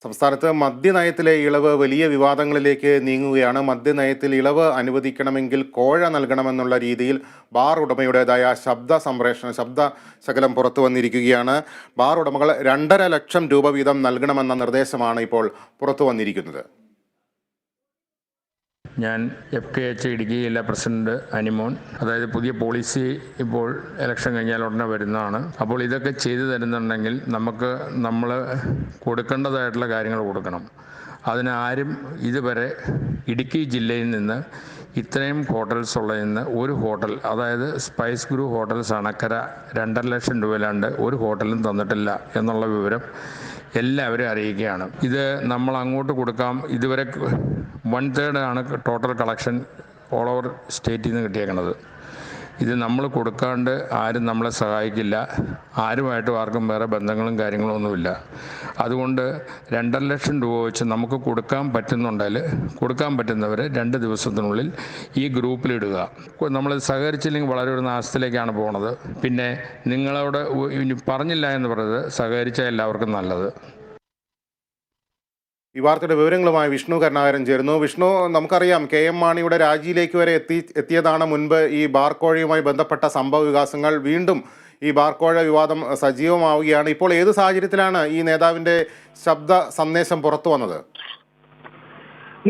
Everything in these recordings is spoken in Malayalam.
സംസ്ഥാനത്ത് മദ്യനയത്തിലെ ഇളവ് വലിയ വിവാദങ്ങളിലേക്ക് നീങ്ങുകയാണ്. മദ്യനയത്തിൽ ഇളവ് അനുവദിക്കണമെങ്കിൽ കോഴ നൽകണമെന്നുള്ള രീതിയിൽ ബാർ ഉടമയുടേതായ ശബ്ദ ശകലം പുറത്തു വന്നിരിക്കുകയാണ്. ബാർ ഉടമകൾ 2.5 ലക്ഷം രൂപ വീതം നൽകണമെന്ന നിർദ്ദേശമാണ് ഇപ്പോൾ പുറത്തു വന്നിരിക്കുന്നത്. ഞാൻ FKH ഇടുക്കി ജില്ലാ പ്രസിഡന്റ് അനിമോൻ. അതായത് പുതിയ പോളിസി ഇപ്പോൾ ഇലക്ഷൻ കഴിഞ്ഞാൽ ഉടനെ വരുന്നതാണ്. അപ്പോൾ ഇതൊക്കെ ചെയ്തു തരുന്നുണ്ടെങ്കിൽ നമ്മൾ കൊടുക്കേണ്ടതായിട്ടുള്ള കാര്യങ്ങൾ കൊടുക്കണം. അതിന് ആരും ഇതുവരെ ഇടുക്കി ജില്ലയിൽ നിന്ന് ഇത്രയും ഹോട്ടൽസ് ഉള്ളതിൽ ഒരു ഹോട്ടൽ, അതായത് സ്പൈസ് ഗ്രൂ ഹോട്ടൽസ് അണക്കര 2.5 ലക്ഷം രൂപയിലാണ്ട് ഒരു ഹോട്ടലും തന്നിട്ടില്ല എന്നുള്ള വിവരം എല്ലാവരും അറിയിക്കുകയാണ്. ഇത് നമ്മൾ അങ്ങോട്ട് കൊടുക്കാം. ഇതുവരെ 1/3 ആണ് ടോട്ടൽ കളക്ഷൻ ഓൾ ഓവർ സ്റ്റേറ്റിൽ നിന്ന് കിട്ടിയേക്കണത്. ഇത് നമ്മൾ കൊടുക്കാണ്ട് ആരും നമ്മളെ സഹായിക്കില്ല. ആരുമായിട്ടും ആർക്കും വേറെ ബന്ധങ്ങളും കാര്യങ്ങളും ഒന്നുമില്ല. അതുകൊണ്ട് 2.5 ലക്ഷം രൂപ വെച്ച് നമുക്ക് കൊടുക്കാൻ പറ്റുന്നുണ്ടെങ്കിൽ കൊടുക്കാൻ പറ്റുന്നവർ 2 ദിവസത്തിനുള്ളിൽ ഈ ഗ്രൂപ്പിലിടുക. നമ്മൾ സഹകരിച്ചില്ലെങ്കിൽ വളരെ ഒരു നാശത്തിലേക്കാണ് പോകുന്നത്. പിന്നെ നിങ്ങളോട് ഇനി പറഞ്ഞില്ല എന്ന് പറയുന്നത് സഹകരിച്ചാൽ എല്ലാവർക്കും നല്ലത്. ഈ വാർത്തയുടെ വിവരങ്ങളുമായി വിഷ്ണു കരുണാകരൻ ചേരുന്നു. വിഷ്ണു, നമുക്കറിയാം KM മാണിയുടെ രാജിയിലേക്ക് വരെ എത്തിയതാണ് മുൻപ് ഈ ബാർക്കോഴയുമായി ബന്ധപ്പെട്ട സംഭവ വികാസങ്ങൾ. വീണ്ടും ഈ ബാർക്കോഴ വിവാദം സജീവമാവുകയാണ്. ഇപ്പോൾ ഏത് സാഹചര്യത്തിലാണ് ഈ നേതാവിൻ്റെ ശബ്ദ സന്ദേശം പുറത്തു വന്നത്?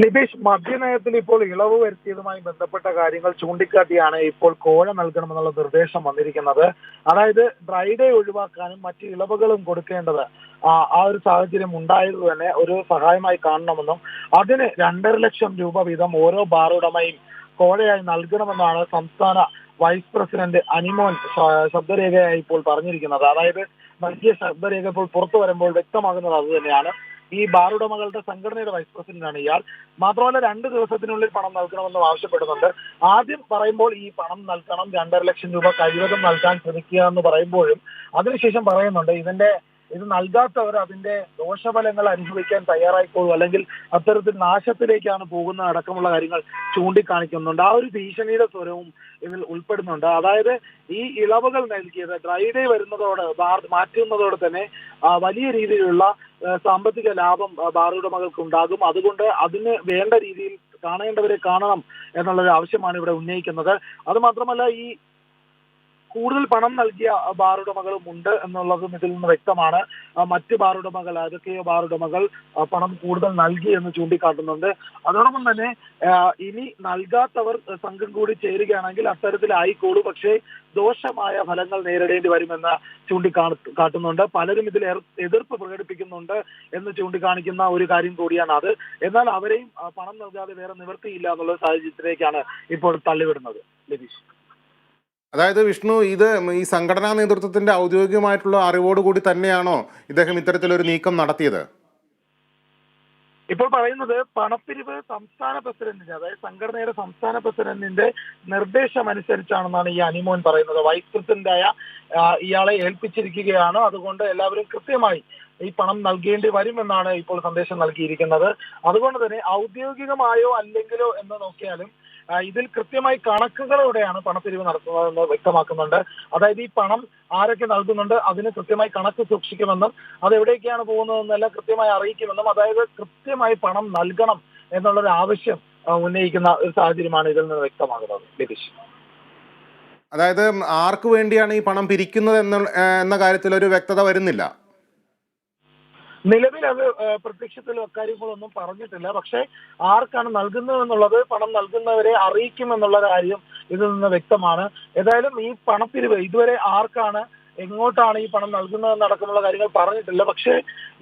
നിതീഷ്, മദ്യനയത്തിൽ ഇപ്പോൾ ഇളവ് വരുത്തിയതുമായി ബന്ധപ്പെട്ട കാര്യങ്ങൾ ചൂണ്ടിക്കാട്ടിയാണ് ഇപ്പോൾ കോഴ നൽകണമെന്നുള്ള നിർദ്ദേശം വന്നിരിക്കുന്നത്. അതായത് ഡ്രൈ ഡേ ഒഴിവാക്കാനും മറ്റ് ഇളവുകളും കൊടുക്കേണ്ടത് ആ ഒരു സാഹചര്യം ഉണ്ടായത് തന്നെ ഒരു സഹായമായി കാണണമെന്നും അതിന് 2.5 ലക്ഷം രൂപ വീതം ഓരോ ബാർ ഉടമയും കോഴയായി നൽകണമെന്നാണ് സംസ്ഥാന വൈസ് പ്രസിഡന്റ് അനിമോൻ ശബ്ദരേഖയായി ഇപ്പോൾ പറഞ്ഞിരിക്കുന്നത്. അതായത് നൽകിയ ശബ്ദരേഖ ഇപ്പോൾ പുറത്തു വരുമ്പോൾ വ്യക്തമാകുന്നത് അത് തന്നെയാണ്. ഈ ബാർ ഉടമകളുടെ സംഘടനയുടെ വൈസ് പ്രസിഡന്റാണ് ഇയാൾ. മാത്രമല്ല 2 ദിവസത്തിനുള്ളിൽ പണം നൽകണമെന്നും ആവശ്യപ്പെടുന്നുണ്ട്. ആദ്യം പറയുമ്പോൾ ഈ പണം നൽകണം, 2.5 ലക്ഷം രൂപ കഴിവതും നൽകാൻ ശ്രമിക്കുക എന്ന് പറയുമ്പോഴും അതിനുശേഷം പറയുന്നുണ്ട് ഇത് നൽകാത്തവർ അതിന്റെ ദോഷഫലങ്ങൾ അനുഭവിക്കാൻ തയ്യാറായിപ്പോകും, അല്ലെങ്കിൽ അത്തരത്തിൽ നാശത്തിലേക്കാണ് പോകുന്ന അടക്കമുള്ള കാര്യങ്ങൾ ചൂണ്ടിക്കാണിക്കുന്നുണ്ട്. ആ ഒരു ഭീഷണിയുടെ സ്വരവും ഇതിൽ ഉൾപ്പെടുന്നുണ്ട്. അതായത് ഈ ഇളവുകൾ നൽകിയത് ഡ്രൈ ഡേ വരുന്നതോടെ മാറ്റുന്നതോടെ തന്നെ വലിയ രീതിയിലുള്ള സാമ്പത്തിക ലാഭം ബാർ ഉടമകൾക്ക് ഉണ്ടാകും. അതുകൊണ്ട് അതിന് വേണ്ട രീതിയിൽ കാണേണ്ടവരെ കാണണം എന്നുള്ളൊരു ആവശ്യമാണ് ഇവിടെ ഉന്നയിക്കുന്നത്. അത് മാത്രമല്ല, ഈ കൂടുതൽ പണം നൽകിയ ബാർ ഉടമകളും ഉണ്ട് എന്നുള്ളതും ഇതിൽ നിന്ന് വ്യക്തമാണ്. മറ്റ് ബാർ ഉടമകൾ, ഏതൊക്കെയോ ബാർ ഉടമകൾ പണം കൂടുതൽ നൽകി എന്ന് ചൂണ്ടിക്കാട്ടുന്നുണ്ട്. അതോടൊപ്പം തന്നെ ഇനി നൽകാത്തവർ സംഘം കൂടി ചേരുകയാണെങ്കിൽ അത്തരത്തിലായിക്കോളൂ, പക്ഷേ ദോഷമായ ഫലങ്ങൾ നേരിടേണ്ടി വരുമെന്ന് ചൂണ്ടിക്കാട്ടുന്നുണ്ട്. പലരും ഇതിൽ എതിർപ്പ് പ്രകടിപ്പിക്കുന്നുണ്ട് എന്ന് ചൂണ്ടിക്കാണിക്കുന്ന ഒരു കാര്യം കൂടിയാണ് അത്. എന്നാൽ അവരെയും പണം നൽകാതെ വേറെ നിവൃത്തിയില്ല എന്നുള്ള സാഹചര്യത്തിലേക്കാണ് ഇപ്പോൾ തള്ളിവിടുന്നത്. ലതീഷ്, അതായത് വിഷ്ണു, ഇത് ഈ സംഘടനാ നേതൃത്വത്തിന്റെ ഔദ്യോഗികമായിട്ടുള്ള അറിവോടുകൂടി തന്നെയാണോ ഇദ്ദേഹം ഇത്തരത്തിലൊരു നീക്കം നടത്തിയത്? ഇപ്പോൾ പറയുന്നത് പണപ്പിരിവ് സംസ്ഥാന പ്രസിഡന്റിന്റെ, അതായത് സംഘടനയുടെ സംസ്ഥാന പ്രസിഡന്റിന്റെ നിർദ്ദേശം അനുസരിച്ചാണെന്നാണ് ഈ അനിമോൻ പറയുന്നത്. വൈസ് പ്രസിഡന്റായ ഇയാളെ ഏൽപ്പിച്ചിരിക്കുകയാണ്. അതുകൊണ്ട് എല്ലാവരും കൃത്യമായി ഈ പണം നൽകേണ്ടി വരുമെന്നാണ് ഇപ്പോൾ സന്ദേശം നൽകിയിരിക്കുന്നത്. അതുകൊണ്ട് തന്നെ ഔദ്യോഗികമായോ അല്ലെങ്കിലോ എന്ന് നോക്കിയാലും ഇതിൽ കൃത്യമായി കണക്കുകളോടെയാണ് പണപ്പിരിവ് നടത്തുന്നതെന്ന് വ്യക്തമാക്കുന്നുണ്ട്. അതായത് ഈ പണം ആരൊക്കെ നൽകുന്നുണ്ട് അതിന് കൃത്യമായി കണക്ക് സൂക്ഷിക്കുമെന്നും അത് എവിടേക്കാണ് പോകുന്നതെന്നെല്ലാം കൃത്യമായി അറിയിക്കുമെന്നും, അതായത് കൃത്യമായി പണം നൽകണം എന്നുള്ളൊരു ആവശ്യം ഉന്നയിക്കുന്ന ഒരു സാഹചര്യമാണ് ഇതിൽ നിന്ന് വ്യക്തമാകുന്നത്. നിതീഷ്, അതായത് ആർക്ക് വേണ്ടിയാണ് ഈ പണം പിരിക്കുന്നത് എന്ന കാര്യത്തിൽ ഒരു വ്യക്തത വരുന്നില്ല. നിലവിൽ അത് പ്രത്യക്ഷത്തിൽ അക്കാര്യങ്ങളൊന്നും പറഞ്ഞിട്ടില്ല. പക്ഷേ ആർക്കാണ് നൽകുന്നതെന്നുള്ളത് പണം നൽകുന്നവരെ അറിയിക്കുമെന്നുള്ള കാര്യം ഇതിൽ നിന്ന് വ്യക്തമാണ്. ഏതായാലും ഈ പണപ്പിരിവ് ഇതുവരെ ആർക്കാണ്, എങ്ങോട്ടാണ് ഈ പണം നൽകുന്നതെന്നടക്കമുള്ള കാര്യങ്ങൾ പറഞ്ഞിട്ടില്ല. പക്ഷേ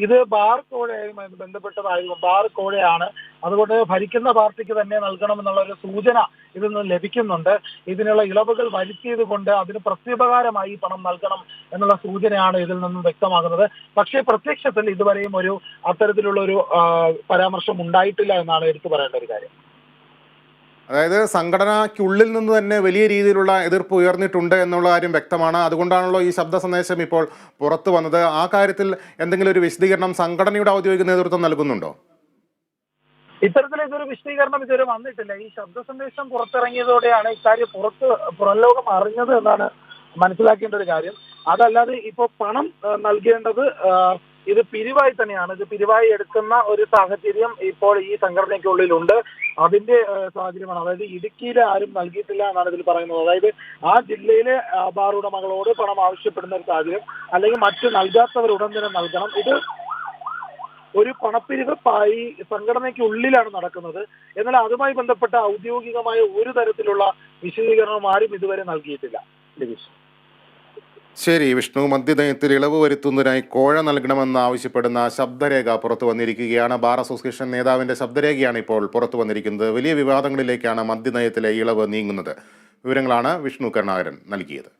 ഇത് ബാർ കോഴയുമായി ബന്ധപ്പെട്ടതായിരുന്നു. ബാർ കോഴയാണ്, അതുകൊണ്ട് ഭരിക്കുന്ന പാർട്ടിക്ക് തന്നെ നൽകണമെന്നുള്ള ഒരു സൂചന ഇതിൽ നിന്ന് ലഭിക്കുന്നുണ്ട്. ഇതിനുള്ള ഇളവുകൾ വരുത്തിയത് കൊണ്ട് അതിന് പ്രത്യുപകാരമായി പണം നൽകണം എന്നുള്ള സൂചനയാണ് ഇതിൽ നിന്നും വ്യക്തമാകുന്നത്. പക്ഷേ പ്രത്യക്ഷത്തിൽ ഇതുവരെയും അത്തരത്തിലുള്ള ഒരു പരാമർശം ഉണ്ടായിട്ടില്ല എന്നാണ് എടുത്തു പറയേണ്ട ഒരു കാര്യം. അതായത് സംഘടനയ്ക്കുള്ളിൽ നിന്ന് തന്നെ വലിയ രീതിയിലുള്ള എതിർപ്പ് ഉയർന്നിട്ടുണ്ട് എന്നുള്ള കാര്യം വ്യക്തമാണ്. അതുകൊണ്ടാണല്ലോ ഈ ശബ്ദ സന്ദേശം ഇപ്പോൾ പുറത്തു വന്നത്. ആ കാര്യത്തിൽ എന്തെങ്കിലും ഒരു വിശദീകരണം സംഘടനയുടെ ഔദ്യോഗിക നേതൃത്വം നൽകുന്നുണ്ടോ? ഇത്തരത്തിലേക്കൊരു വിശദീകരണം ഇതുവരെ വന്നിട്ടില്ല. ഈ ശബ്ദ സന്ദേശം പുറത്തിറങ്ങിയതോടെയാണ് ഇക്കാര്യം പുറം ലോകം അറിഞ്ഞത് എന്നാണ് മനസ്സിലാക്കേണ്ട ഒരു കാര്യം. അതല്ലാതെ ഇപ്പോൾ പണം നൽകേണ്ടത് ഇത് പിരിവായി തന്നെയാണ്. ഇത് പിരിവായി എടുക്കുന്ന ഒരു സാഹചര്യം ഇപ്പോൾ ഈ സംഘടനയ്ക്കുള്ളിലുണ്ട്. അതിന്റെ സാഹചര്യമാണ്. അതായത് ഇടുക്കിയിൽ ആരും നൽകിയിട്ടില്ല എന്നാണ് ഇതിൽ പറയുന്നത്. അതായത് ആ ജില്ലയിലെ ബാർ ഉടമകളോട് പണം ആവശ്യപ്പെടുന്ന ഒരു സാഹചര്യം, അല്ലെങ്കിൽ മറ്റ് നൽകാത്തവർ ഉടൻ തന്നെ നൽകണം. ഇത് ഒരു പണപ്പിരിവ് ഈ സംഘടനയ്ക്കുള്ളിലാണ് നടക്കുന്നത്. എന്നാൽ അതുമായി ബന്ധപ്പെട്ട ഔദ്യോഗികമായ ഒരു തരത്തിലുള്ള വിശദീകരണവും ആരും ഇതുവരെ നൽകിയിട്ടില്ല. ശരി വിഷ്ണു, മദ്യനയത്തിൽ ഇളവ് വരുത്തുന്നതിനായി കോഴ നൽകണമെന്ന് ആവശ്യപ്പെടുന്ന ശബ്ദരേഖ പുറത്തു വന്നിരിക്കുകയാണ്. ബാർ അസോസിയേഷൻ നേതാവിൻ്റെ ശബ്ദരേഖയാണ് ഇപ്പോൾ പുറത്തു വന്നിരിക്കുന്നത്. വലിയ വിവാദങ്ങളിലേക്കാണ് മദ്യനയത്തിലെ ഇളവ് നീങ്ങുന്നത്. വിവരങ്ങളാണ് വിഷ്ണു കരുണാകരൻ നൽകിയത്.